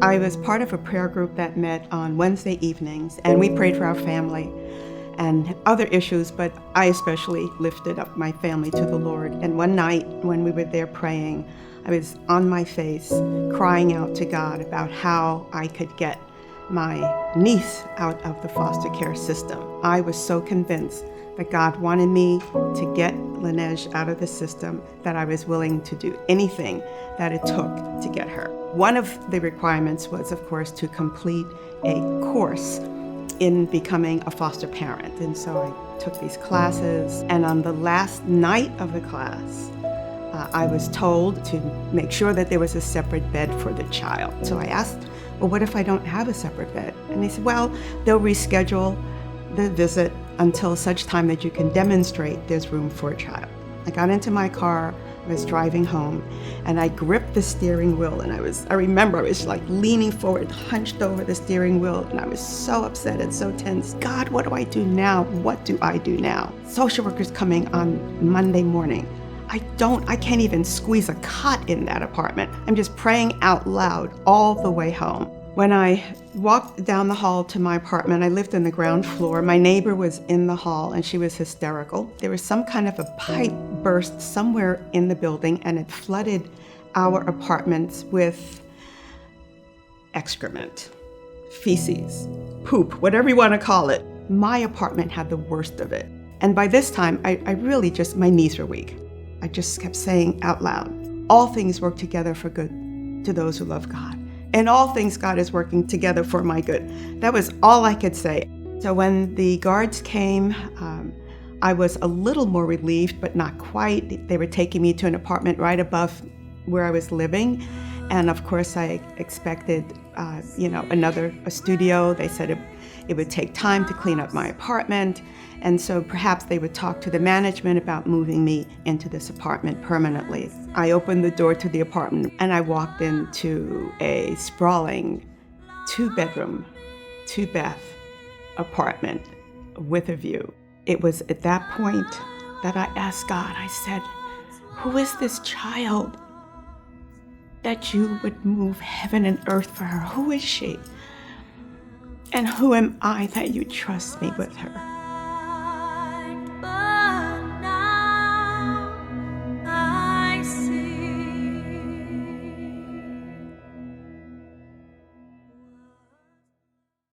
I was part of a prayer group that met on Wednesday evenings, and we prayed for our family and other issues, but I especially lifted up my family to the Lord. And one night when we were there praying, I was on my face crying out to God about how I could get my niece out of the foster care system. I was so convinced that God wanted me to get Lineage out of the system that I was willing to do anything that it took to get her. One of the requirements was, of course, to complete a course in becoming a foster parent. And so I took these classes, and on the last night of the class, I was told to make sure that there was a separate bed for the child. So I asked, well, what if I don't have a separate bed? And they said, well, they'll reschedule the visit until such time that you can demonstrate there's room for a child. I got into my car, I was driving home, and I gripped the steering wheel, and I remember I was like leaning forward, hunched over the steering wheel, and I was so upset and so tense. God, what do I do now? What do I do now? Social workers coming on Monday morning. I can't even squeeze a cot in that apartment. I'm just praying out loud all the way home. When I walked down the hall to my apartment, I lived on the ground floor. My neighbor was in the hall and she was hysterical. There was some kind of a pipe burst somewhere in the building and it flooded our apartments with excrement, feces, poop, whatever you want to call it. My apartment had the worst of it. And by this time, I really my knees were weak. I just kept saying out loud, all things work together for good to those who love God. And all things God is working together for my good. That was all I could say. So when the guards came, I was a little more relieved, but not quite. They were taking me to an apartment right above where I was living. And of course, I expected, a studio. They said it would take time to clean up my apartment. And so perhaps they would talk to the management about moving me into this apartment permanently. I opened the door to the apartment and I walked into a sprawling 2-bedroom, 2-bath apartment with a view. It was at that point that I asked God, I said, who is this child that you would move heaven and earth for her? Who is she? And who am I that you trust me with her?